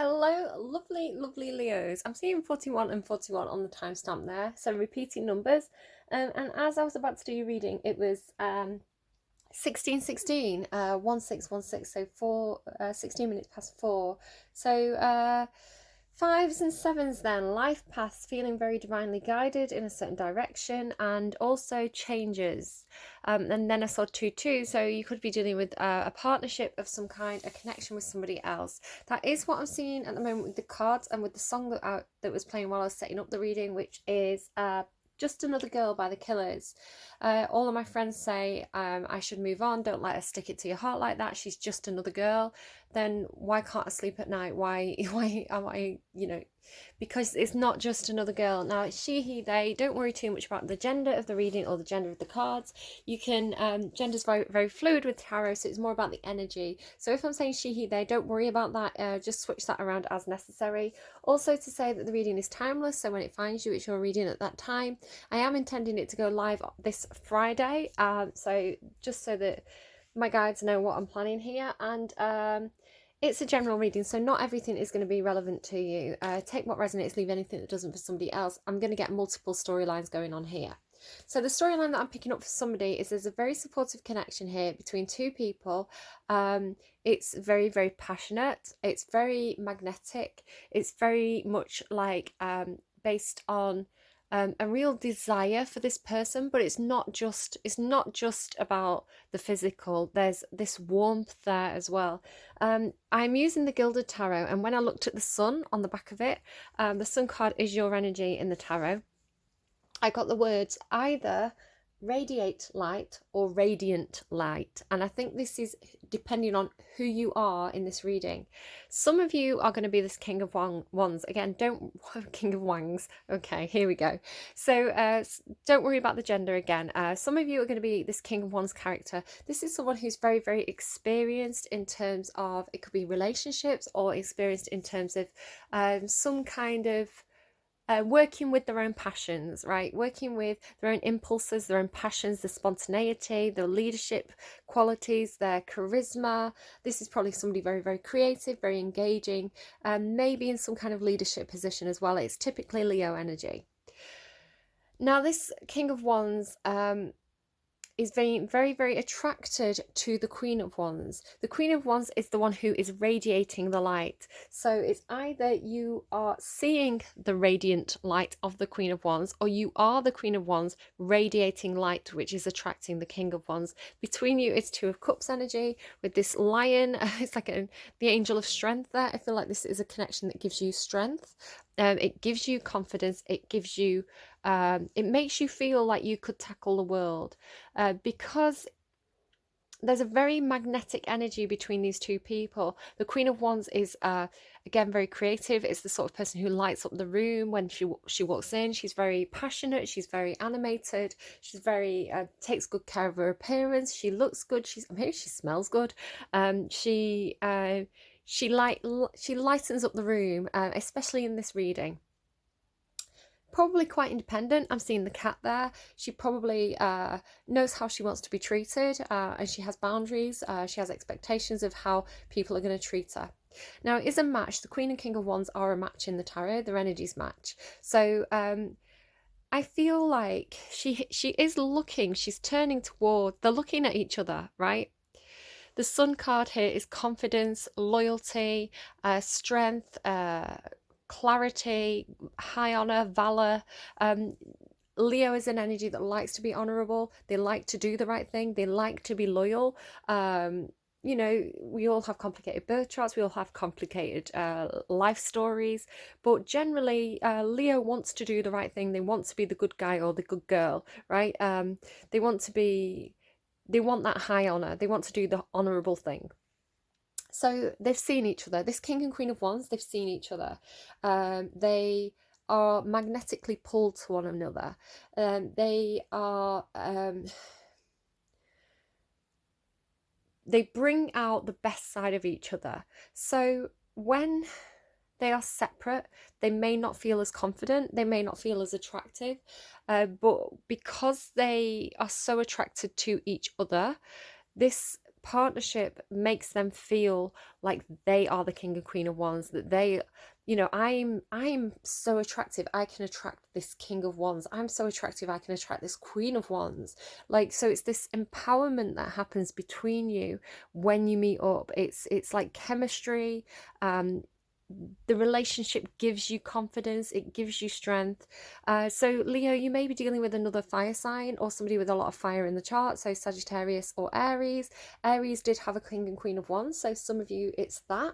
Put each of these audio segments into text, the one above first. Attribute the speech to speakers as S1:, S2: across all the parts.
S1: Hello, lovely, lovely Leos. I'm seeing 41 and 41 on the timestamp there, so repeating numbers. And as I was about to do your reading, it was 1616, 1616, so 16 minutes past 4. So fives and sevens then, life paths, feeling very divinely guided in a certain direction, and also changes. And then I saw 2 2, so you could be dealing with a partnership of some kind, a connection with somebody else. That is what I'm seeing at the moment with the cards and with the song that was playing while I was setting up the reading, which is Just Another Girl by the Killers. All of my friends say I should move on, don't let her stick it to your heart like that, she's just another girl. Then why can't I sleep at night? Why am I, because it's not just another girl. Now it's she, he, they. Don't worry too much about the gender of the reading or the gender of the cards. You can, gender's very, very fluid with tarot, so it's more about the energy. So if I'm saying she, he, they, don't worry about that. Just switch that around as necessary. Also to say that the reading is timeless, so when it finds you, it's your reading at that time. I am intending it to go live this Friday, so just so that my guides know what I'm planning here. And it's a general reading, so not everything is going to be relevant to you. Take what resonates, leave anything that doesn't for somebody else. I'm going to get multiple storylines going on here. So the storyline that I'm picking up for somebody is there's a very supportive connection here between two people. It's very, very passionate. It's very magnetic. It's very much like based on a real desire for this person, but it's not just about the physical. There's this warmth there as well. I'm using the Gilded Tarot, and when I looked at the sun on the back of it, the sun card is your energy in the tarot. I got the words either radiate light or radiant light, and I think this is depending on who you are in this reading. Some of you are going to be this King of Wands. Again, don't King of Wangs. Okay, here we go. So don't worry about the gender again. Some of you are going to be this King of Wands character. This is someone who's very, very experienced in terms of, it could be relationships, or experienced in terms of some kind of working with their own passions, right? Working with their own impulses, their own passions, the spontaneity, the leadership qualities, their charisma. This is probably somebody very, very creative, very engaging, maybe in some kind of leadership position as well. It's typically Leo energy. Now, this King of Wands is very, very, very attracted to the Queen of Wands. The Queen of Wands is the one who is radiating the light. So it's either you are seeing the radiant light of the Queen of Wands, or you are the Queen of Wands radiating light, which is attracting the King of Wands. Between you, it's Two of Cups energy with this lion. It's like the angel of strength there. I feel like this is a connection that gives you strength. It gives you confidence. It gives you it makes you feel like you could tackle the world, because there's a very magnetic energy between these two people. The Queen of Wands is again very creative. It's the sort of person who lights up the room when she walks in. She's very passionate. She's very animated. She's very takes good care of her appearance. She looks good. Maybe she smells good. She lightens up the room, especially in this reading. Probably quite independent. I'm seeing the cat there. She probably knows how she wants to be treated, and she has boundaries. She has expectations of how people are going to treat her. Now, it is a match. The Queen and King of Wands are a match in the tarot. Their energies match. So I feel like she is looking. She's turning toward. They're looking at each other, right? The Sun card here is confidence, loyalty, strength, clarity, high honor, valor. Leo is an energy that likes to be honorable. They like to do the right thing. They like to be loyal. We all have complicated birth charts. We all have complicated life stories. But generally, Leo wants to do the right thing. They want to be the good guy or the good girl, right? They want that high honor. They want to do the honorable thing. So they've seen each other. This King and Queen of Wands, they've seen each other. They are magnetically pulled to one another. They bring out the best side of each other. So when they are separate, they may not feel as confident, they may not feel as attractive, but because they are so attracted to each other, this partnership makes them feel like they are the king and queen of wands, that they, you know, I'm so attractive, I can attract this king of wands. I'm so attractive, I can attract this queen of wands. Like, so it's this empowerment that happens between you when you meet up. It's like chemistry. The relationship gives you confidence, it gives you strength. So Leo, you may be dealing with another fire sign or somebody with a lot of fire in the chart, so Sagittarius or Aries. Aries did have a king and queen of wands, so some of you it's that.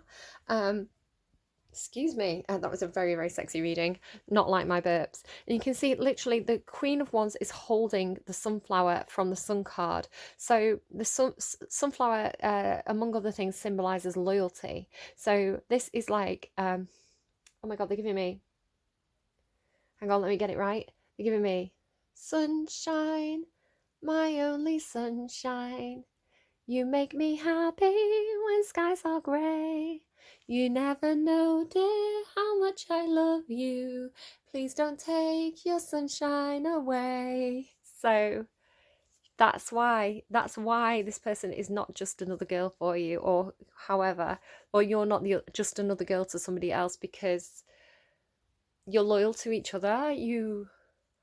S1: Excuse me, that was a very, very sexy reading, not like my burps. And you can see literally the Queen of Wands is holding the sunflower from the Sun card. So the sunflower, among other things, symbolizes loyalty. So this is like, oh my God, they're giving me, hang on, let me get it right. They're giving me, sunshine, my only sunshine. You make me happy when skies are grey. You never know, dear, how much I love you. Please don't take your sunshine away. So that's why this person is not just another girl for you, or however, or you're not just another girl to somebody else, because you're loyal to each other. You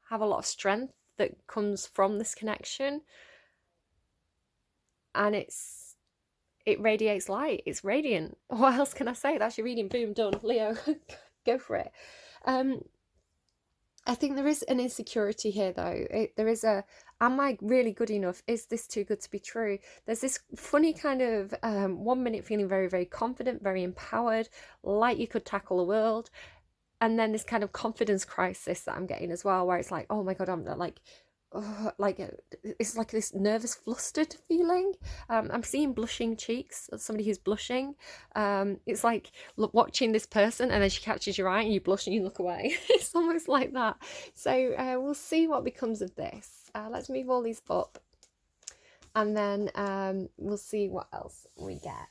S1: have a lot of strength that comes from this connection, and it radiates light. It's radiant. What else can I say? That's your reading. Boom, done. Leo, go for it. I think there is an insecurity here, though. There is a, am I really good enough? Is this too good to be true? There's this funny kind of 1 minute feeling very, very confident, very empowered, like you could tackle the world. And then this kind of confidence crisis that I'm getting as well, where it's like, oh my God, I'm like, oh, like it's like this nervous, flustered feeling. I'm seeing blushing cheeks, somebody who's blushing. It's like watching this person and then she catches your eye and you blush and you look away. It's almost like that. So we'll see what becomes of this. Let's move all these up, and then we'll see what else we get.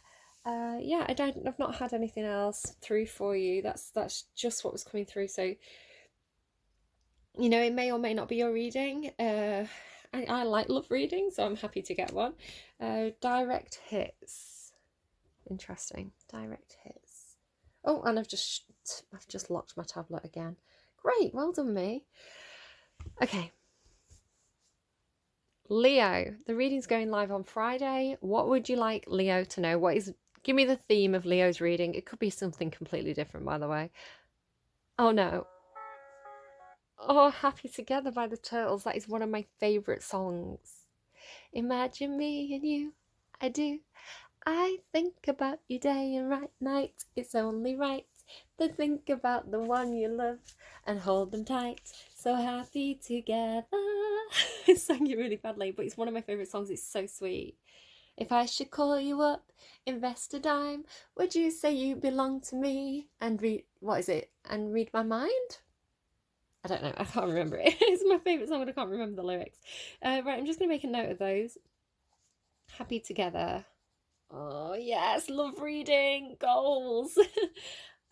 S1: Yeah, I've not had anything else through for you. That's just what was coming through. So, you know, it may or may not be your reading. I like love reading, so I'm happy to get one. Direct hits. Interesting. Direct hits. Oh, and I've just locked my tablet again. Great, well done me. Okay. Leo, the reading's going live on Friday. What would you like Leo to know? Give me the theme of Leo's reading. It could be something completely different, by the way. Oh no. Oh, Happy Together by the Turtles. That is one of my favourite songs. Imagine me and you, I do. I think about you day and night. It's only right to think about the one you love and hold them tight. So happy together. I sang it really badly, but it's one of my favourite songs. It's so sweet. If I should call you up, invest a dime, would you say you belong to me and read my mind? I don't know, I can't remember it. It's my favourite song, but I can't remember the lyrics. Right, I'm just going to make a note of those. Happy Together. Oh, yes, love reading, goals.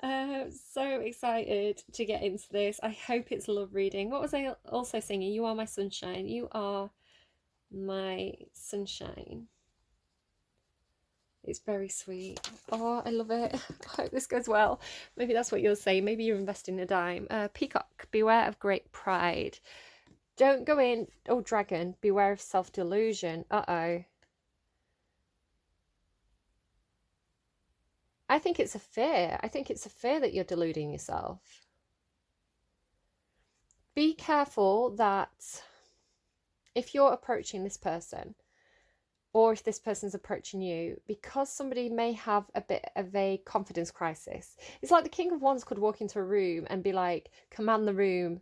S1: So excited to get into this. I hope it's love reading. What was I also singing? You are my sunshine. You are my sunshine. It's very sweet. Oh, I love it. I hope this goes well. Maybe that's what you're saying. Maybe you're investing a dime. Peacock, beware of great pride. Don't go in. Oh, dragon, beware of self-delusion. Uh-oh. I think it's a fear. I think it's a fear that you're deluding yourself. Be careful that if you're approaching this person, or if this person's approaching you, because somebody may have a bit of a confidence crisis. It's like the King of Wands could walk into a room and be like, command the room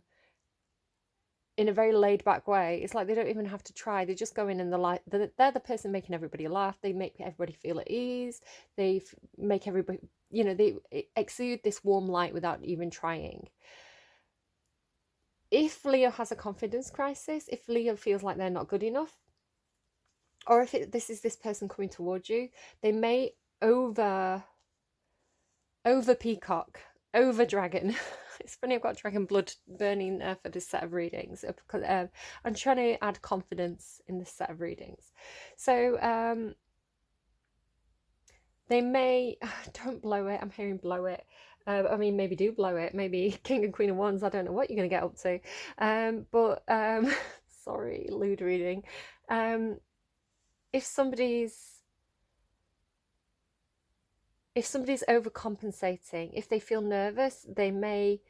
S1: in a very laid back way. It's like they don't even have to try. They just go in and they're the person making everybody laugh. They make everybody feel at ease. They make everybody, you know, they exude this warm light without even trying. If Leo has a confidence crisis, if Leo feels like they're not good enough, or if this is this person coming towards you, they may over peacock, over dragon. It's funny, I've got dragon blood burning for this set of readings because I'm trying to add confidence in this set of readings. So They may, don't blow it, I'm hearing blow it. I mean, maybe do blow it. Maybe King and Queen of Wands, I don't know what you're going to get up to. Sorry, lewd reading. If somebody's overcompensating, if they feel nervous, they may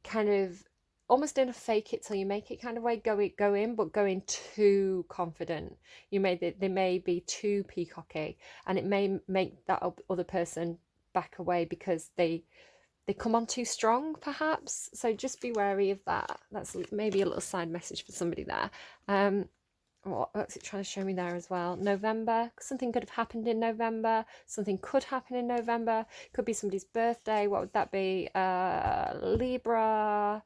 S1: kind of almost in a fake it till you make it kind of way go in, but go in too confident. They may be too peacocky, and it may make that other person back away because they come on too strong, perhaps. So just be wary of that. That's maybe a little side message for somebody there. What's it trying to show me there as well? November. Something could have happened in November. Something could happen in November. Could be somebody's birthday. What would that be? Libra,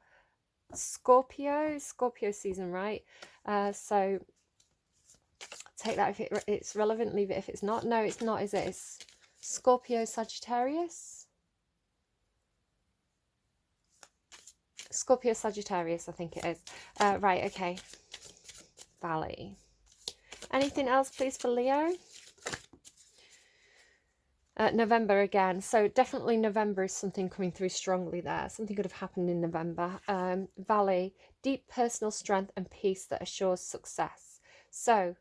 S1: Scorpio season, right? So take that if it's relevant. Leave it if it's not. No, it's not, is it? It's Scorpio, Sagittarius. Scorpio, Sagittarius, I think it is. Right, okay. Valley. Anything else, please, for Leo? November again. So definitely November is something coming through strongly there. Something could have happened in November. Valley, deep personal strength and peace that assures success. So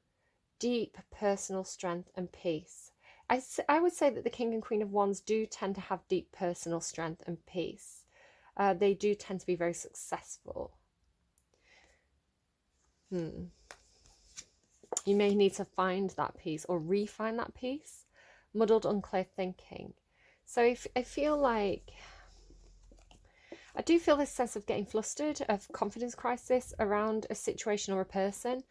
S1: deep personal strength and peace. I would say that the King and Queen of Wands do tend to have deep personal strength and peace. They do tend to be very successful. You may need to find that peace or refine that peace. Muddled, unclear thinking. So I feel like I do feel this sense of getting flustered, of confidence crisis around a situation or a person.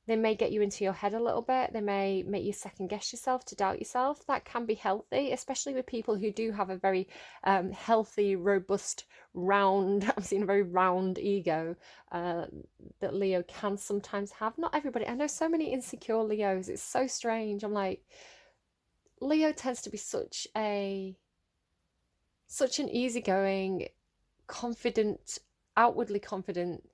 S1: They may get you into your head a little bit. They may make you second guess yourself, to doubt yourself. That can be healthy, especially with people who do have a very healthy, robust, round, I'm seeing a very round ego that Leo can sometimes have. Not everybody. I know so many insecure Leos. It's so strange. I'm like, Leo tends to be such an easygoing, confident, outwardly confident,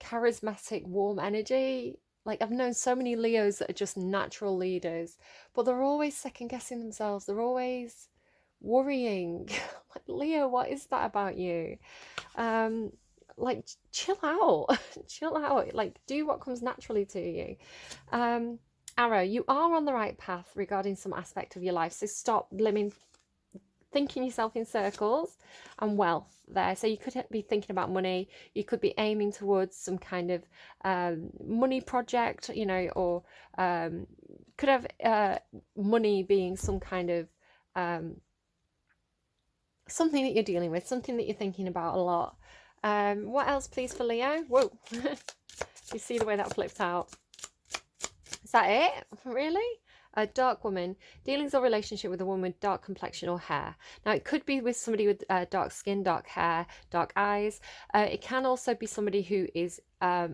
S1: charismatic, warm energy. Like, I've known so many Leos that are just natural leaders, but they're always second guessing themselves. They're always worrying. Like, Leo, what is that about you? Like, chill out. Chill out. Like, do what comes naturally to you. Arrow, you are on the right path regarding some aspect of your life, so stop thinking yourself in circles. And wealth there, so you could be thinking about money, you could be aiming towards some kind of money project, you know, or could have money being some kind of something that you're dealing with, something that you're thinking about a lot. What else, please, for Leo? Whoa. You see the way that flipped out? Is that it? Really? A dark woman, dealings or relationship with a woman with dark complexion or hair. Now, it could be with somebody with dark skin, dark hair, dark eyes. It can also be somebody who is, not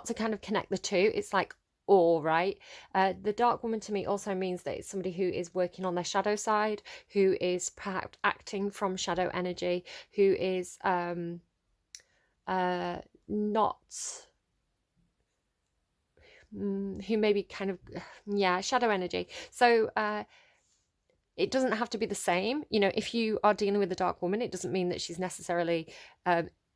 S1: to kind of connect the two, it's like, or, right? The dark woman to me also means that it's somebody who is working on their shadow side, who is perhaps acting from shadow energy, who is not... who may be kind of, shadow energy. So it doesn't have to be the same. You know, if you are dealing with a dark woman, it doesn't mean that she's necessarily,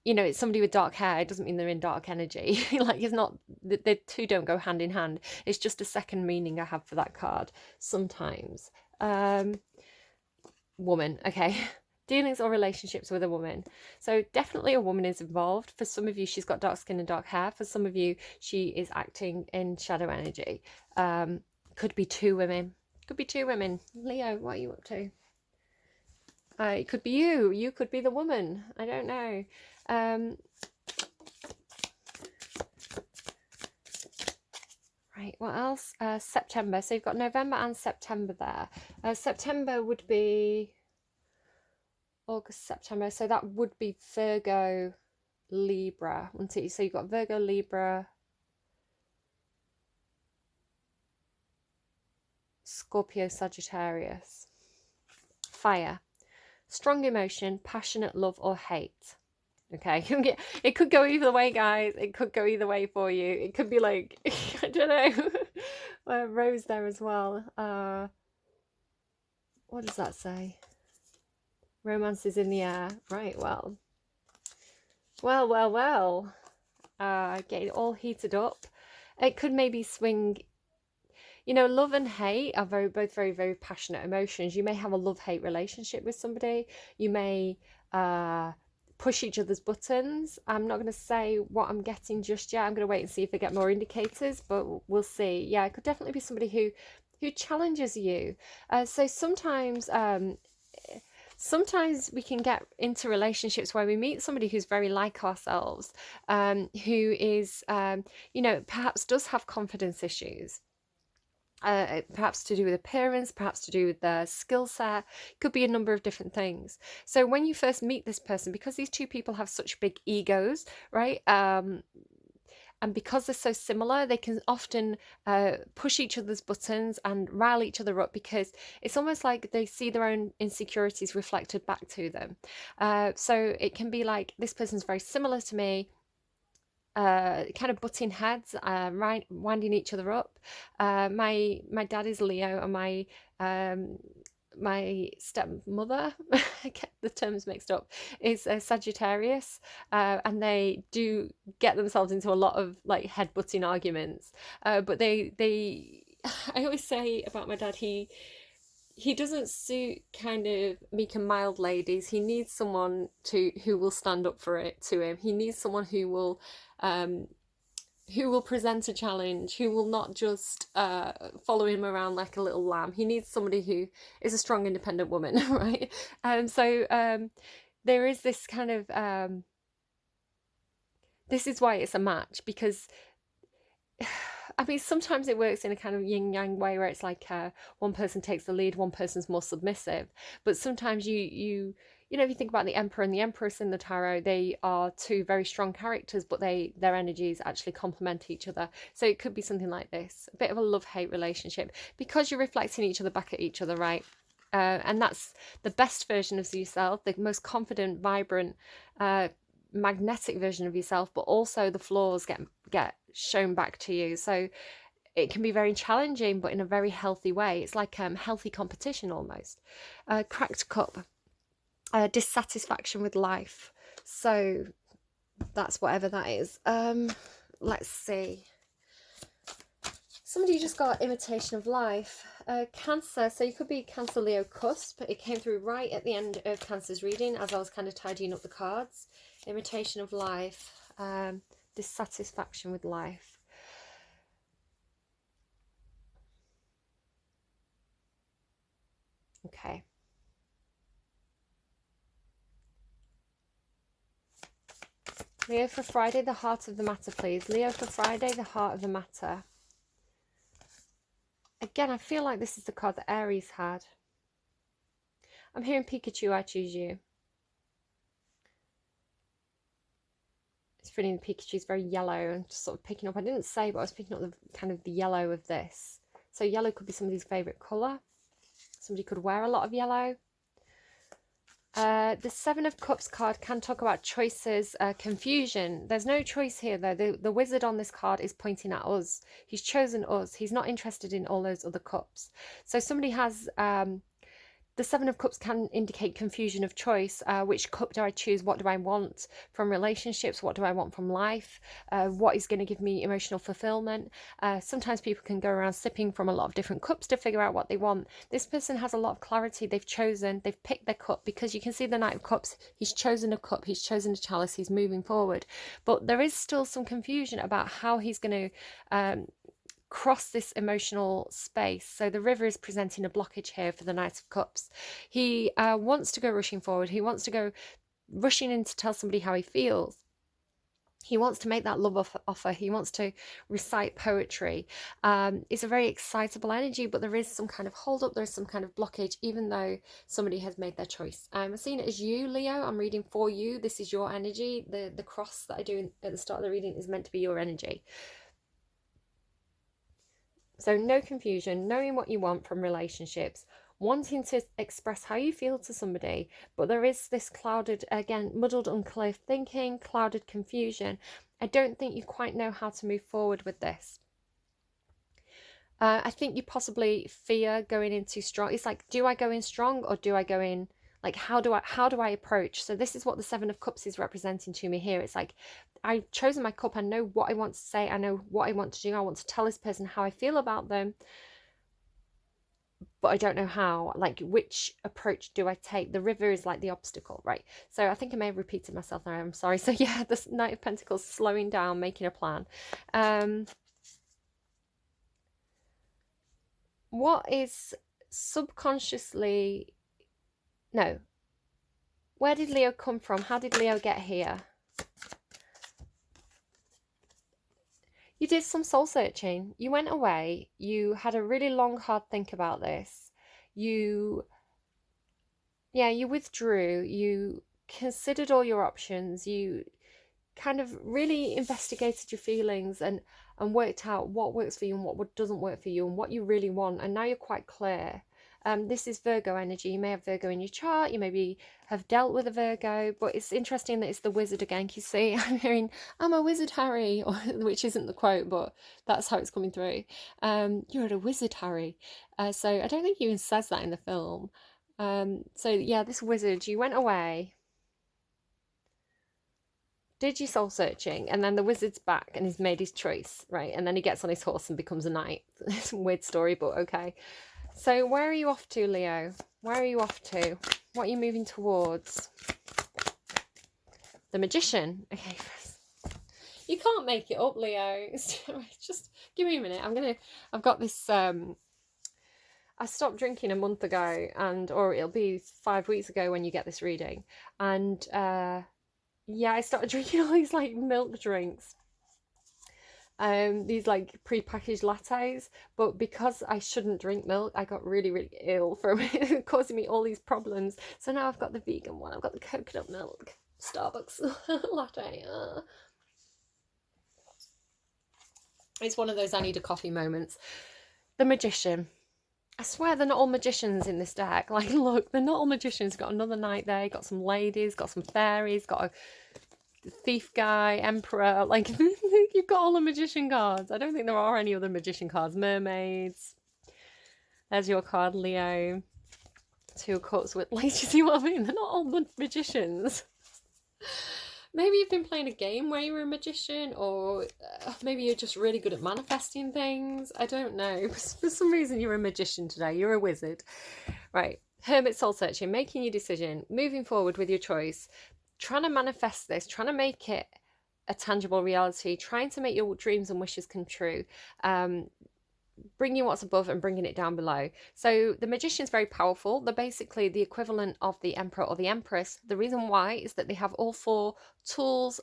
S1: it's somebody with dark hair. It doesn't mean they're in dark energy. Like, it's not, the two don't go hand in hand. It's just a second meaning I have for that card sometimes. Woman, okay. Dealings or relationships with a woman. So definitely a woman is involved. For some of you, she's got dark skin and dark hair. For some of you, she is acting in shadow energy. Could be two women. Could be two women. Leo, what are you up to? It could be you. You could be the woman. I don't know. Right, what else? September. So you've got November and September there. September would be... August, September, so that would be Virgo, Libra, wouldn't it? So you've got Virgo, Libra, Scorpio, Sagittarius. Fire, strong emotion, passionate love or hate. Okay, it could go either way, guys. It could go either way for you. It could be like, I don't know, Rose there as well. What does that say? Romance is in the air. Right, well. Getting all heated up. It could maybe swing. You know, love and hate are both very, very passionate emotions. You may have a love-hate relationship with somebody. You may push each other's buttons. I'm not going to say what I'm getting just yet. I'm going to wait and see if I get more indicators, but we'll see. Yeah, it could definitely be somebody who challenges you. So sometimes we can get into relationships where we meet somebody who's very like ourselves, who is, perhaps does have confidence issues. Perhaps to do with appearance, perhaps to do with their skill set, could be a number of different things. So when you first meet this person, because these two people have such big egos, right? And because they're so similar, they can often push each other's buttons and rile each other up, because it's almost like they see their own insecurities reflected back to them. So it can be like, this person's very similar to me, kind of butting heads, winding each other up. My dad is Leo, and my stepmother, I get the terms mixed up, is a Sagittarius, and they do get themselves into a lot of like head-butting arguments. But they I always say about my dad, he doesn't suit kind of meek and mild ladies. He needs someone who will stand up for it to him. He needs someone who will present a challenge, who will not just follow him around like a little lamb. He needs somebody who is a strong, independent woman, right? So there is this kind of this is why it's a match, because I mean, sometimes it works in a kind of yin yang way where it's like one person takes the lead, one person's more submissive. But sometimes if you think about the Emperor and the Empress in the tarot, they are two very strong characters, but their energies actually complement each other. So it could be something like this, a bit of a love-hate relationship, because you're reflecting each other back at each other, right? And that's the best version of yourself, the most confident, vibrant, magnetic version of yourself, but also the flaws get shown back to you. So it can be very challenging, but in a very healthy way. It's like healthy competition almost. Cracked cup, dissatisfaction with life. So that's whatever that is. Let's see. Somebody just got imitation of life. Cancer, so you could be Cancer Leo cusp. It came through right at the end of Cancer's reading as I was kind of tidying up the cards. Imitation of life, dissatisfaction with life. Okay. Leo for Friday, the heart of the matter, please. Leo for Friday, the heart of the matter. Again, I feel like this is the card that Aries had. I'm hearing Pikachu, I choose you. It's feeling Pikachu's very yellow and just sort of picking up. I didn't say, but I was picking up the kind of the yellow of this. So yellow could be somebody's favourite colour. Somebody could wear a lot of yellow. The Seven of Cups card can talk about choices, confusion. There's no choice here, though. The wizard on this card is pointing at us. He's chosen us. He's not interested in all those other cups. So somebody has... the Seven of Cups can indicate confusion of choice. Which cup do I choose? What do I want from relationships? What do I want from life? What is going to give me emotional fulfillment? Sometimes people can go around sipping from a lot of different cups to figure out what they want. This person has a lot of clarity. They've picked their cup, because you can see the Knight of Cups. He's chosen a cup. He's chosen a chalice. He's moving forward. But there is still some confusion about how he's going to... cross this emotional space. So the river is presenting a blockage here for the Knight of Cups. He wants to go rushing forward. He wants to go rushing in to tell somebody how he feels. He wants to make that love offer. He wants to recite poetry. It's a very excitable energy, but there is some kind of hold up. There's some kind of blockage, even though somebody has made their choice. I'm seeing it as you, Leo. I'm reading for you. This is your energy. The cross that I do at the start of the reading is meant to be your energy. So no confusion, knowing what you want from relationships, wanting to express how you feel to somebody, but there is this clouded, again, muddled, unclear thinking, clouded confusion. I don't think you quite know how to move forward with this. I think you possibly fear going in too strong. It's like, do I go in strong or do I go in, like, how do I approach? So this is what the Seven of Cups is representing to me here. It's like, I've chosen my cup. I know what I want to say. I know what I want to do. I want to tell this person how I feel about them, but I don't know how. Like, which approach do I take? The river is like the obstacle, right? So I think I may have repeated myself there. I'm sorry. So yeah, the Knight of Pentacles, slowing down, making a plan. What is subconsciously... No. Where did Leo come from? How did Leo get here? You did some soul searching. You went away. You had a really long, hard think about this. You withdrew. You considered all your options. You kind of really investigated your feelings and worked out what works for you and what doesn't work for you and what you really want. And now you're quite clear. This is Virgo energy. You may have Virgo in your chart. You maybe have dealt with a Virgo, but it's interesting that it's the wizard again. You see, I'm hearing, I'm a wizard, Harry, which isn't the quote, but that's how it's coming through. You're a wizard, Harry. So I don't think he even says that in the film. So yeah, this wizard, you went away, did your soul searching, and then the wizard's back and he's made his choice, right? And then he gets on his horse and becomes a knight. It's a weird story, but okay. So where are you off to, Leo? Where are you off to? What are you moving towards? The Magician. Okay. You can't make it up, Leo. Just give me a minute. I've got this, I stopped drinking a month ago, or it'll be 5 weeks ago when you get this reading. And, yeah, I started drinking all these, like, milk drinks. These like pre-packaged lattes, but because I shouldn't drink milk, I got really, really ill from it, causing me all these problems. So now I've got the vegan one. I've got the coconut milk Starbucks latte. It's one of those I need a coffee moments. The Magician. I swear they're not all magicians in this deck. Like, look, they're not all magicians. Got another knight there, got some ladies, got some fairies, got a thief guy, emperor. Like, you've got all the magician cards. I don't think there are any other magician cards. Mermaids. There's your card, Leo. Two of Cups with, like, you see what I mean? They're not all magicians. Maybe you've been playing a game where you're a magician, or maybe you're just really good at manifesting things. I don't know. For some reason, you're a magician today. You're a wizard. Right. Hermit soul searching, making your decision, moving forward with your choice, trying to manifest this, trying to make it a tangible reality, trying to make your dreams and wishes come true, bringing what's above and bringing it down below. So the Magician is very powerful. They're basically the equivalent of the Emperor or the Empress. The reason why is that they have all 4 tools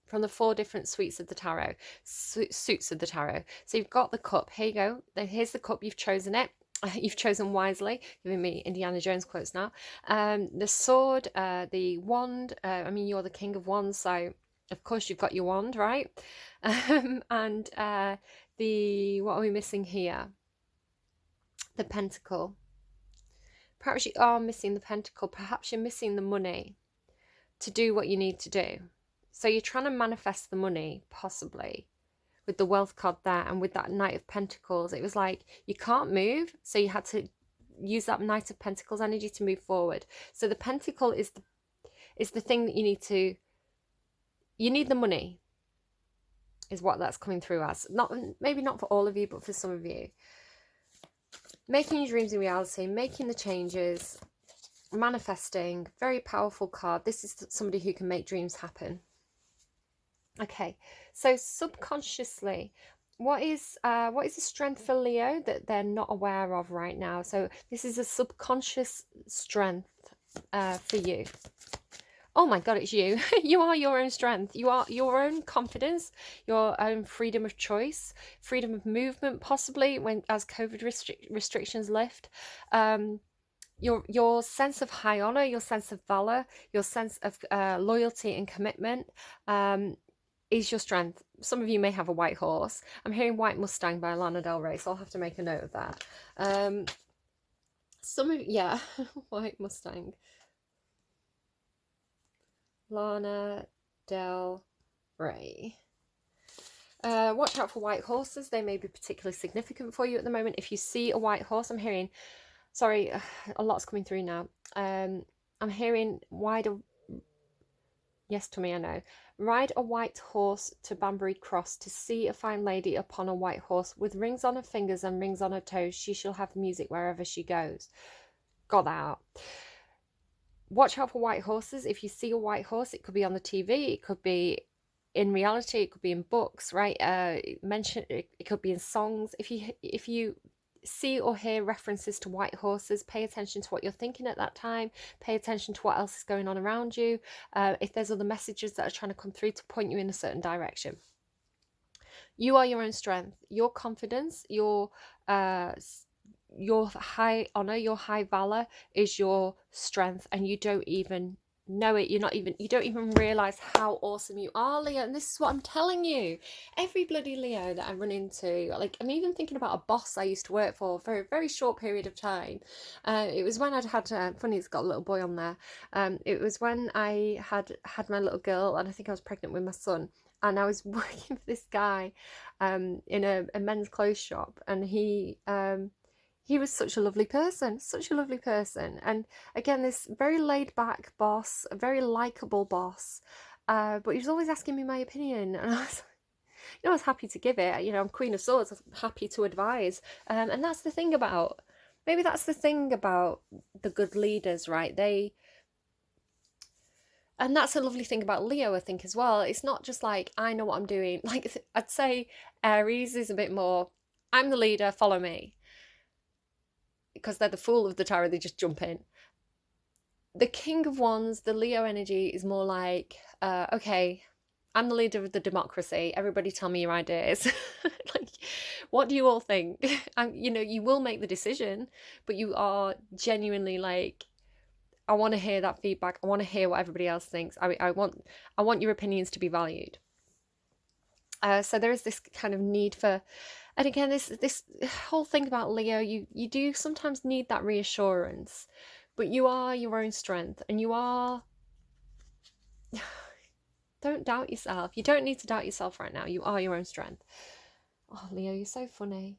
S1: from the 4 different suits of the tarot. Suits of the tarot. So you've got the cup. Here you go. Here's the cup. You've chosen it. You've chosen wisely, giving me Indiana Jones quotes now. The sword, the wand. I mean, you're the King of Wands, so of course you've got your wand, right? And what are we missing here? The pentacle. Perhaps you are missing the pentacle. Perhaps you're missing the money to do what you need to do. So you're trying to manifest the money, possibly, with the wealth card there, and with that Knight of Pentacles. It was like, you can't move, so you had to use that Knight of Pentacles energy to move forward. So the pentacle is the thing that you need the money, is what that's coming through as. Maybe not for all of you, but for some of you. Making your dreams a reality, making the changes, manifesting. Very powerful card. This is somebody who can make dreams happen. Okay, so subconsciously, what is the strength for Leo that they're not aware of right now? So this is a subconscious strength for you. Oh my God, it's you. You are your own strength. You are your own confidence, your own freedom of choice, freedom of movement, possibly as COVID restrictions lift. Your sense of high honor, your sense of valor, your sense of loyalty and commitment is your strength. Some of you may have a white horse. I'm hearing White Mustang by Lana Del Rey, so I'll have to make a note of that. Some of, yeah, white Mustang. Lana Del Rey. Watch out for white horses. They may be particularly significant for you at the moment. If you see a white horse, I'm hearing, sorry, a lot's coming through now. I'm hearing yes, to me, I know. Ride a white horse to Banbury Cross to see a fine lady upon a white horse with rings on her fingers and rings on her toes. She shall have music wherever she goes. Got that out. Watch out for white horses. If you see a white horse, it could be on the TV, it could be in reality, it could be in books, right? It could be in songs. If you see or hear references to white horses, pay attention to what you're thinking at that time. Pay attention to what else is going on around you. If there's other messages that are trying to come through to point you in a certain direction. You are your own strength. Your confidence, your high honor, your high valor is your strength, and you don't even know it. You don't even realize how awesome you are, Leo. And this is what I'm telling you. Every bloody Leo that I run into, like, I'm even thinking about a boss I used to work for a very short period of time. It was when I'd had funny, it's got a little boy on there. It was when I had my little girl, and I think I was pregnant with my son. And I was working for this guy in a men's clothes shop, and he was such a lovely person, And again, this very laid back boss, a very likable boss, but he was always asking me my opinion, and I was happy to give it. I'm Queen of Swords, I'm happy to advise, and that's the thing about, maybe that's the thing about the good leaders, right? And that's a lovely thing about Leo, I think, as well. It's not just like, I know what I'm doing. Like, I'd say Aries is a bit more, I'm the leader, follow me. Because they're the fool of the tarot, they just jump in. The King of Wands, the Leo energy, is more like, okay, I'm the leader of the democracy. Everybody tell me your ideas. Like, what do you all think? You will make the decision, but you are genuinely like, I want to hear that feedback. I want to hear what everybody else thinks. I want your opinions to be valued. So there is this kind of need for, and again, this whole thing about Leo, you do sometimes need that reassurance, but you are your own strength, and you are. Don't doubt yourself. You don't need to doubt yourself right now. You are your own strength. Oh, Leo, you're so funny.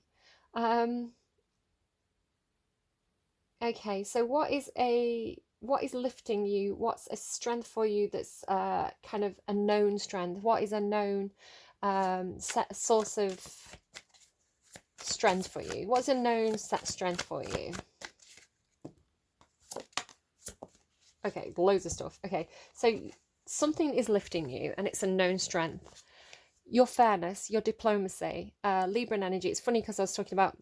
S1: Okay, so what is lifting you? What's a strength for you that's kind of a known strength? What is a known source of strength for you? What's a known set strength for you? Okay, loads of stuff. Okay, so something is lifting you, and it's a known strength. Your fairness, your diplomacy, Libran energy. It's funny because I was talking about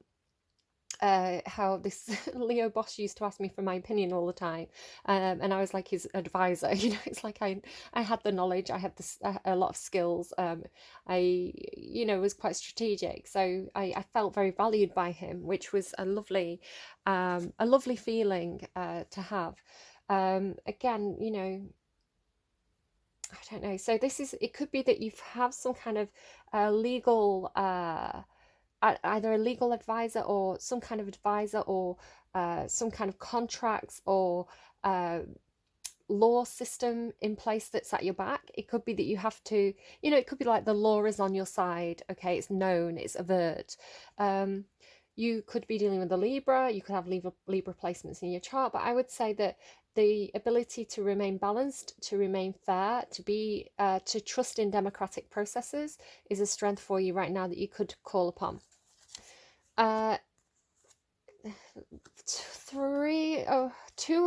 S1: how this Leo boss used to ask me for my opinion all the time, and I was like his advisor. It's like I had the knowledge, I had a lot of skills. I was quite strategic, so I felt very valued by him, which was a lovely feeling to have. Again, I don't know. So it could be that you have some kind of legal. Either a legal advisor or some kind of advisor, or some kind of contracts or law system in place that's at your back. It could be that you have to, it could be like the law is on your side. Okay, it's known, it's avert. You could be dealing with a Libra, you could have Libra placements in your chart, but I would say that the ability to remain balanced, to remain fair, to trust in democratic processes is a strength for you right now that you could call upon. 2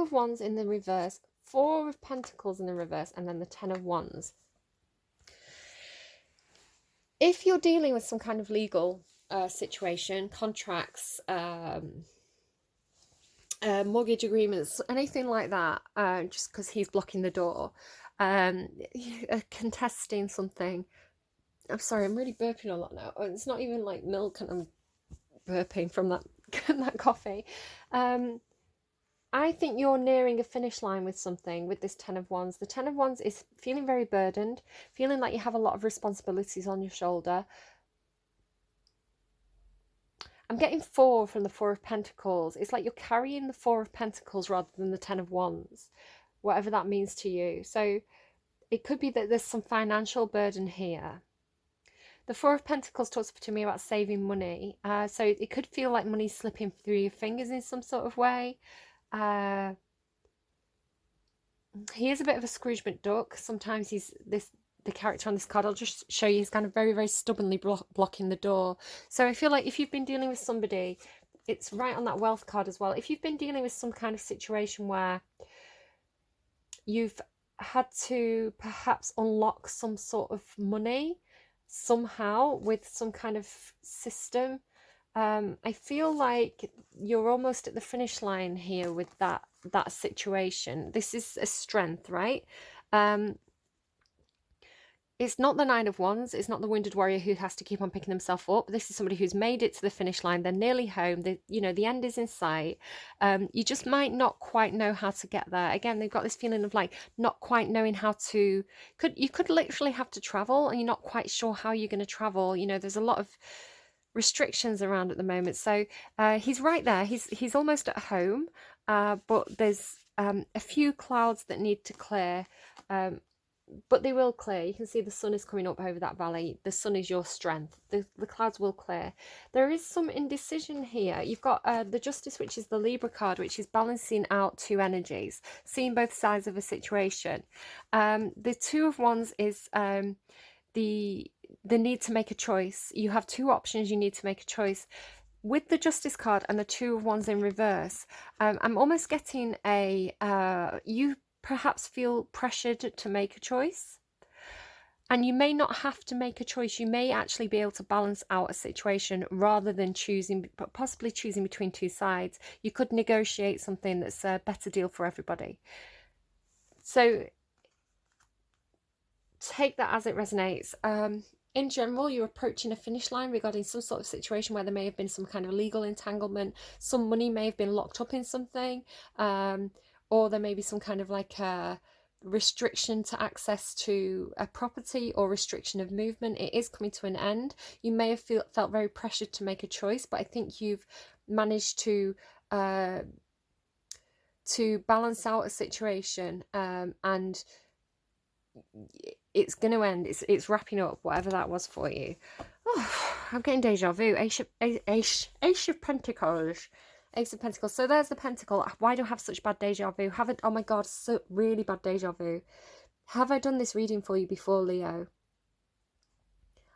S1: of Wands in the reverse, 4 of Pentacles in the reverse, and then the 10 of Wands. If you're dealing with some kind of legal situation, contracts, mortgage agreements, anything like that, just because he's blocking the door, contesting something. I'm sorry, I'm really burping a lot now. It's not even like milk, and I'm burping from that coffee. I think you're nearing a finish line with something with this 10 of Wands. The 10 of Wands is feeling very burdened, feeling like you have a lot of responsibilities on your shoulder. I'm getting 4 from the 4 of Pentacles. It's like you're carrying the 4 of Pentacles rather than the 10 of Wands, whatever that means to you. So it could be that there's some financial burden here. The 4 of Pentacles talks to me about saving money. So it could feel like money's slipping through your fingers in some sort of way. He is a bit of a Scrooge McDuck. Sometimes the character on this card, I'll just show you, he's kind of very, very stubbornly blocking the door. So I feel like if you've been dealing with somebody, it's right on that wealth card as well. If you've been dealing with some kind of situation where you've had to perhaps unlock some sort of money somehow with some kind of system, I feel like you're almost at the finish line here with that situation. This is a strength, right? It's not the 9 of Wands. It's not the wounded warrior who has to keep on picking himself up. This is somebody who's made it to the finish line. They're nearly home. The end is in sight. You just might not quite know how to get there. Again, they've got this feeling of like not quite knowing how to. You could literally have to travel, and you're not quite sure how you're going to travel. There's a lot of restrictions around at the moment. So he's right there. He's almost at home, but there's a few clouds that need to clear. But they will clear. You can see the sun is coming up over that valley. The sun is your strength. The clouds will clear. There is some indecision here. You've got the Justice, which is the Libra card, which is balancing out 2 energies, seeing both sides of a situation. The 2 of Wands is the need to make a choice. You have 2 options. You need to make a choice. With the Justice card and the 2 of Wands in reverse, I'm almost getting you perhaps feel pressured to make a choice, and you may not have to make a choice. You may actually be able to balance out a situation rather than possibly choosing between 2 sides. You could negotiate something that's a better deal for everybody. So take that as it resonates. In general, you're approaching a finish line regarding some sort of situation where there may have been some kind of legal entanglement. Some money may have been locked up in something, or there may be some kind of like a restriction to access to a property or restriction of movement. It is coming to an end. You may have felt very pressured to make a choice, but I think you've managed to balance out a situation, and it's going to end. It's wrapping up, whatever that was for you. Oh, I'm getting deja vu. Ace of Pentacles. Ace of Pentacles. So there's the Pentacle. Why do I have such bad deja vu? Oh my God, so really bad deja vu. Have I done this reading for you before, Leo?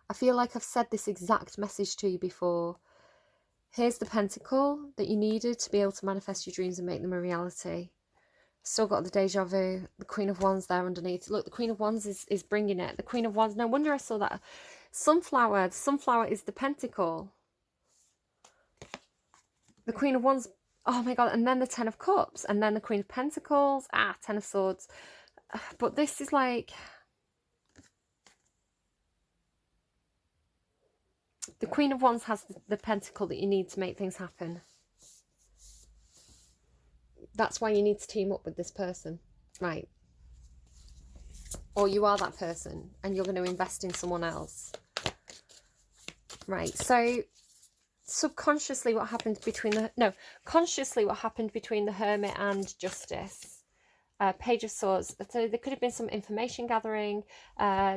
S1: I feel like I've said this exact message to you before. Here's the Pentacle that you needed to be able to manifest your dreams and make them a reality. Still got the deja vu. The Queen of Wands there underneath. Look, the Queen of Wands is bringing it. The Queen of Wands. No wonder I saw that. Sunflower. The sunflower is the Pentacle. The Queen of Wands. Oh my God. And then the 10 of Cups. And then the Queen of Pentacles. 10 of Swords. But this is like... The Queen of Wands has the Pentacle that you need to make things happen. That's why you need to team up with this person, right? Or you are that person and you're going to invest in someone else. Right, so subconsciously what happened between consciously what happened between the Hermit and Justice. Page of Swords. So there could have been some information gathering.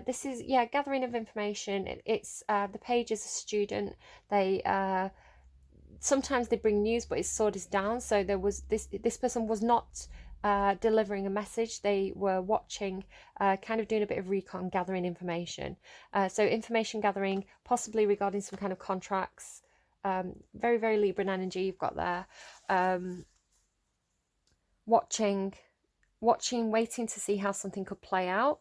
S1: This is, gathering of information. It's the Page is a student. They... sometimes they bring news, but his sword is down. So there was this person was not delivering a message. They were watching, kind of doing a bit of recon, gathering information. So information gathering, possibly regarding some kind of contracts. Very, very Libran energy you've got there. Watching, waiting to see how something could play out.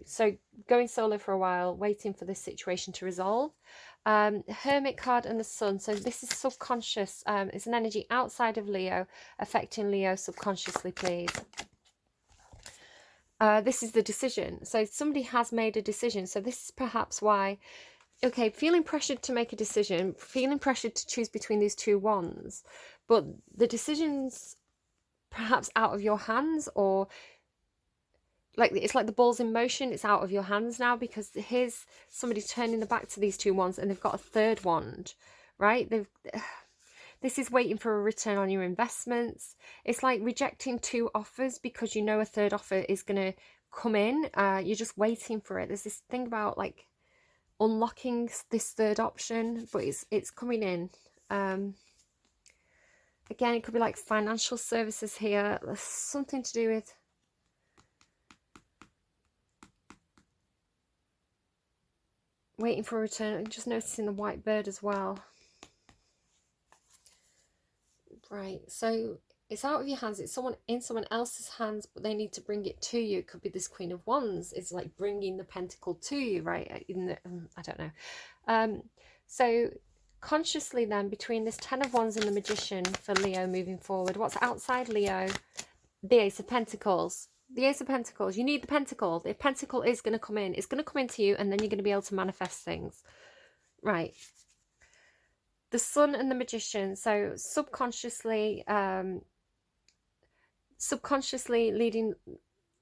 S1: So going solo for a while, waiting for this situation to resolve. Hermit card and the Sun. So this is subconscious. It's an energy outside of Leo, affecting Leo subconsciously, please. This is the decision. So somebody has made a decision. So this is perhaps why, okay, feeling pressured to make a decision, feeling pressured to choose between these 2 wands, but the decision's perhaps out of your hands, or like it's like the ball's in motion. It's out of your hands now, because here's somebody turning the back to these two wands and they've got a third wand, right? This is waiting for a return on your investments. It's like rejecting two offers because you know a third offer is going to come in. You're just waiting for it. There's this thing about like unlocking this third option, but it's coming in. Again, it could be like financial services here. There's something to do with waiting for a return. I'm just noticing the white bird as well. Right, so it's out of your hands. It's in someone else's hands, but they need to bring it to you. It could be this Queen of Wands. It's like bringing the pentacle to you, right? I don't know. So consciously then, between this Ten of Wands and the Magician for Leo moving forward, what's outside Leo? The Ace of Pentacles. The Ace of Pentacles. You need the pentacle. The pentacle is going to come in. It's going to come into you, and then you're going to be able to manifest things. Right. The Sun and the Magician. So subconsciously leading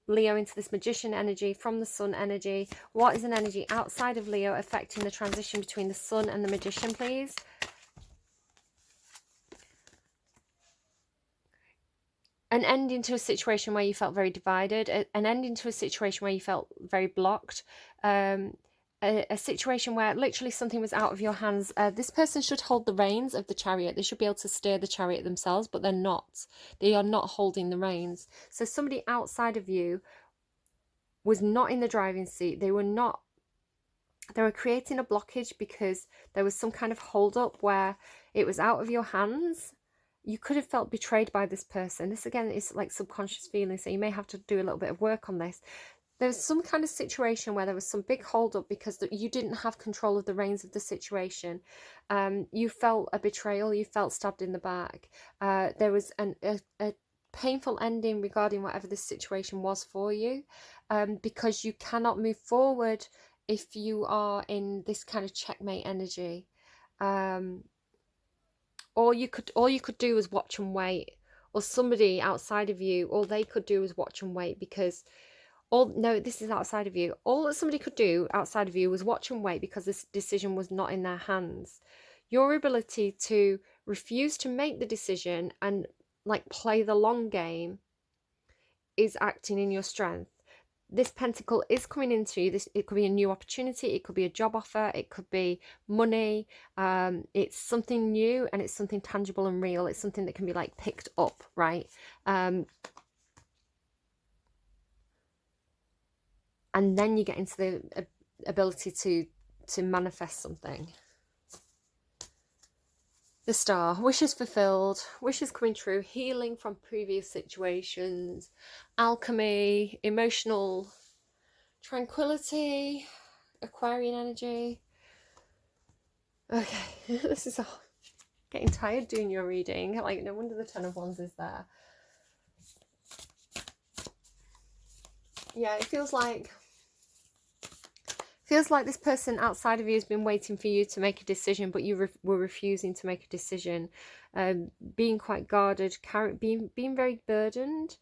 S1: Leo into this Magician energy from the Sun energy. What is an energy outside of Leo affecting the transition between the Sun and the Magician, please? An ending to a situation where you felt very divided, an ending to a situation where you felt very blocked, a situation where literally something was out of your hands. This person should hold the reins of the chariot. They should be able to steer the chariot themselves, but they're not. They are not holding the reins. So somebody outside of you was not in the driving seat. They were creating a blockage because there was some kind of hold up where it was out of your hands. You could have felt betrayed by this person. This again is like subconscious feeling, so you may have to do a little bit of work on this. There was some kind of situation where there was some big hold up because you didn't have control of the reins of the situation. You felt a betrayal. You felt stabbed in the back. There was a painful ending regarding whatever this situation was for you, because you cannot move forward if you are in this kind of checkmate energy. All you could do was watch and wait, or somebody outside of you, all they could do was watch and wait, because this is outside of you. All that somebody could do outside of you was watch and wait, because this decision was not in their hands. Your ability to refuse to make the decision and like play the long game is acting in your strength. This pentacle is coming into you. It could be a new opportunity. It could be a job offer. It could be money. It's something new, and it's something tangible and real. It's something that can be like picked up, right? And then you get into the ability to manifest something. The Star, wishes fulfilled, wishes coming true, healing from previous situations, alchemy, emotional tranquility, Aquarian energy. Okay, this is getting tired doing your reading. Like, no wonder the Ten of Wands is there. Yeah, it feels like this person outside of you has been waiting for you to make a decision, but you were refusing to make a decision, being quite guarded, being very burdened,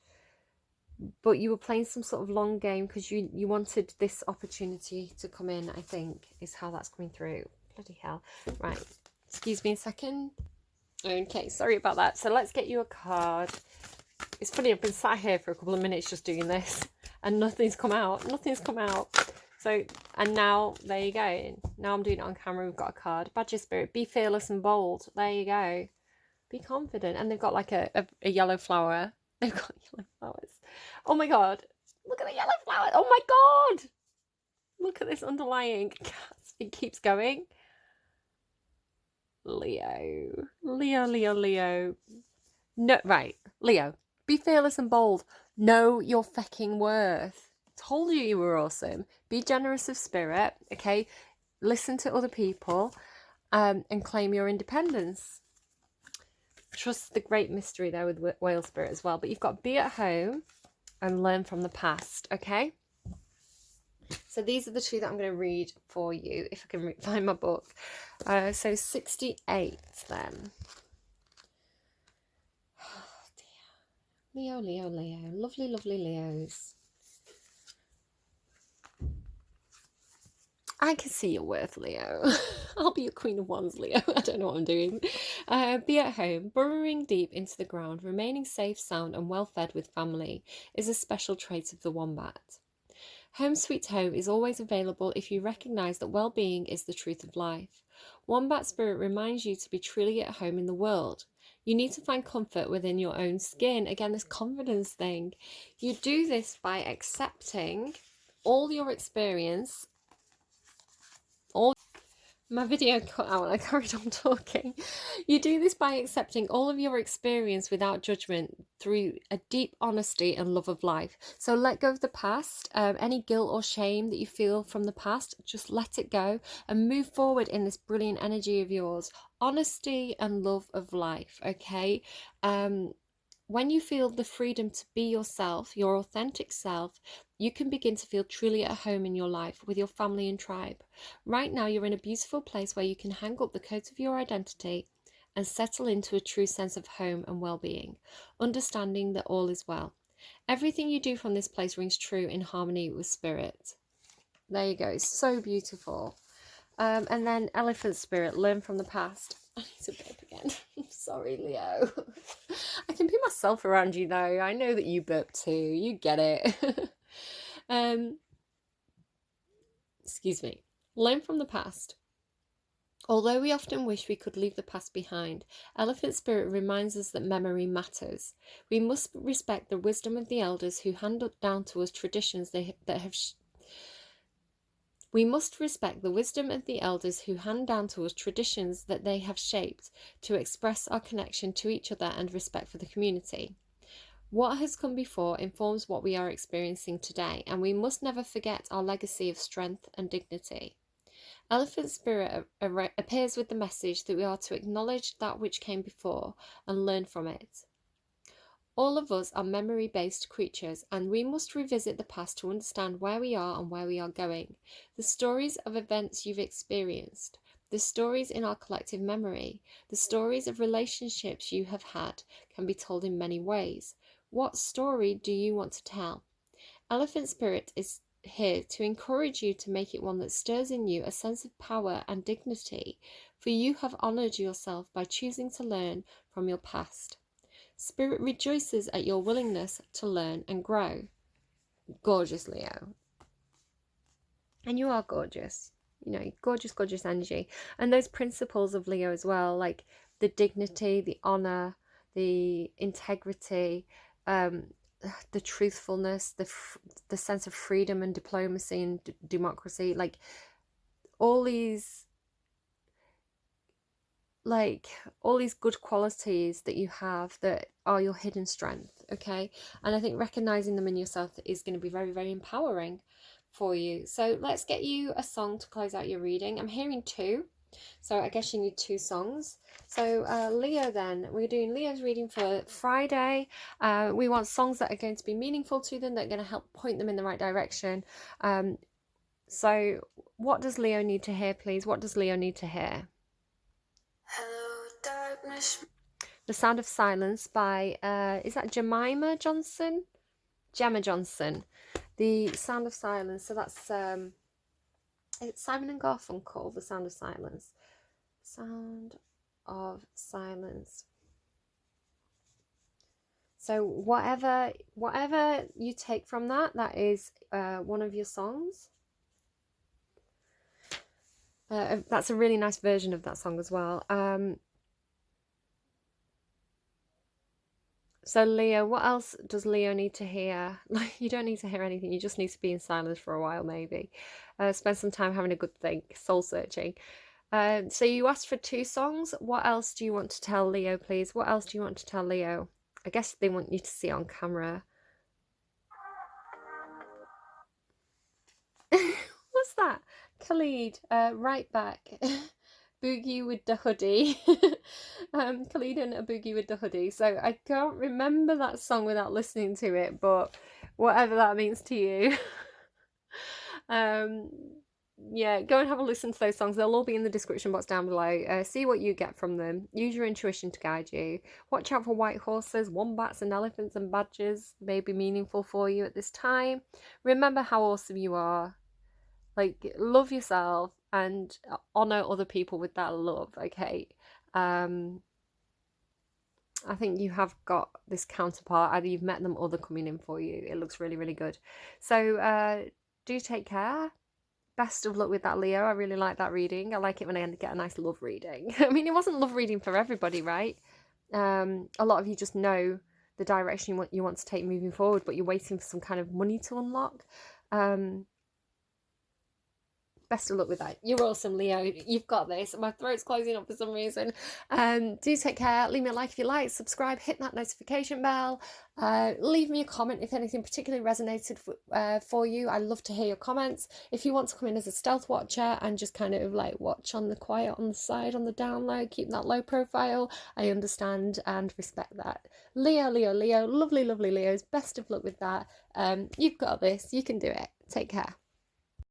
S1: but you were playing some sort of long game because you wanted this opportunity to come in, I think, is how that's coming through. Bloody hell. Right, excuse me a second. Okay, sorry about that. So let's get you a card. It's funny, I've been sat here for a couple of minutes just doing this and nothing's come out. So, and now, there you go. Now I'm doing it on camera. We've got a card. Badger Spirit. Be fearless and bold. There you go. Be confident. And they've got like a yellow flower. They've got yellow flowers. Oh my God. Look at the yellow flower. Oh my God. Look at this underlying. It keeps going. Leo. No, right. Leo. Be fearless and bold. Know your fucking worth. Told you were awesome. Be generous of spirit, okay? Listen to other people, and claim your independence. Trust the great mystery there with whale spirit as well. But you've got to be at home and learn from the past, okay? So these are the two that I'm going to read for you, if I can find my book. So 68 then. Oh dear. Leo. Lovely Leos. I can see your worth, Leo. I'll be your Queen of Wands, Leo. I don't know what I'm doing. Be at home, burrowing deep into the ground, remaining safe, sound, and well fed with family is a special trait of the wombat. Home sweet home is always available if you recognise that well-being is the truth of life. Wombat spirit reminds you to be truly at home in the world. You need to find comfort within your own skin. Again, this confidence thing. You do this by accepting all your experience. My video cut out and I carried on talking. You do this by accepting all of your experience without judgment through a deep honesty and love of life. So let go of the past, any guilt or shame that you feel from the past, just let it go and move forward in this brilliant energy of yours. Honesty and love of life, okay? When you feel the freedom to be yourself, your authentic self, you can begin to feel truly at home in your life with your family and tribe. Right now, you're in a beautiful place where you can hang up the coat of your identity and settle into a true sense of home and well-being, understanding that all is well. Everything you do from this place rings true in harmony with spirit. There you go. It's so beautiful. And then elephant spirit, learn from the past. I need to burp again. I'm sorry, Leo. I can be myself around you though. I know that you burp too. You get it. Excuse me. Learn from the past. Although we often wish we could leave the past behind, elephant spirit reminds us that memory matters. We must respect the wisdom of the elders who hand down to us traditions We must respect the wisdom of the elders who hand down to us traditions that they have shaped to express our connection to each other and respect for the community. What has come before informs what we are experiencing today, and we must never forget our legacy of strength and dignity. Elephant spirit appears with the message that we are to acknowledge that which came before and learn from it. All of us are memory-based creatures, and we must revisit the past to understand where we are and where we are going. The stories of events you've experienced, the stories in our collective memory, the stories of relationships you have had can be told in many ways. What story do you want to tell? Elephant Spirit is here to encourage you to make it one that stirs in you a sense of power and dignity, for you have honoured yourself by choosing to learn from your past. Spirit rejoices at your willingness to learn and grow. Gorgeous, Leo. And you are gorgeous. You know, gorgeous, gorgeous energy. And those principles of Leo as well, like the dignity, the honour, the integrity, the truthfulness, the sense of freedom and diplomacy and democracy, like all these good qualities that you have that are your hidden strength, okay? And I think recognizing them in yourself is going to be very, very empowering for you. So let's get you a song to close out your reading. I'm hearing two, so I guess you need two songs. So Leo, then we're doing Leo's reading for Friday. We want songs that are going to be meaningful to them, that are going to help point them in the right direction. So what does Leo need to hear, please? What does Leo need to hear?
S2: Hello, darkness.
S1: The Sound of Silence by, is that Jemma Johnson? Jemma Johnson. The Sound of Silence. So that's, it's Simon and Garfunkel, The Sound of Silence. Sound of Silence. So whatever you take from that, that is one of your songs. That's a really nice version of that song as well. So Leo, what else does Leo need to hear? Like, you don't need to hear anything. You just need to be in silence for a while, maybe. Spend some time having a good think, soul searching. So you asked for two songs. What else do you want to tell Leo, please? What else do you want to tell Leo? I guess they want you to see on camera. What's that? Khalid, right back. Boogie with the Hoodie. Khalid and a Boogie with the Hoodie. So I can't remember that song without listening to it, but whatever that means to you. Yeah, go and have a listen to those songs. They'll all be in the description box down below. See what you get from them. Use your intuition to guide you. Watch out for white horses, wombats and elephants and badgers. May be meaningful for you at this time. Remember how awesome you are. Like, love yourself and honor other people with that love, okay? I think you have got this counterpart. Either you've met them or they're coming in for you. It looks really, really good. So do take care. Best of luck with that, Leo. I really like that reading. I like it when I get a nice love reading. I mean, it wasn't love reading for everybody, right? A lot of you just know the direction you want to take moving forward, but you're waiting for some kind of money to unlock. Best of luck with that. You're awesome, Leo. You've got this. My throat's closing up for some reason. Do take care. Leave me a like if you like. Subscribe. Hit that notification bell. Leave me a comment if anything particularly resonated for you. I love to hear your comments. If you want to come in as a stealth watcher and just kind of like watch on the quiet, on the side, on the down low, keep that low profile, I understand and respect that. Leo, lovely, lovely Leos. Best of luck with that. You've got this. You can do it. Take care.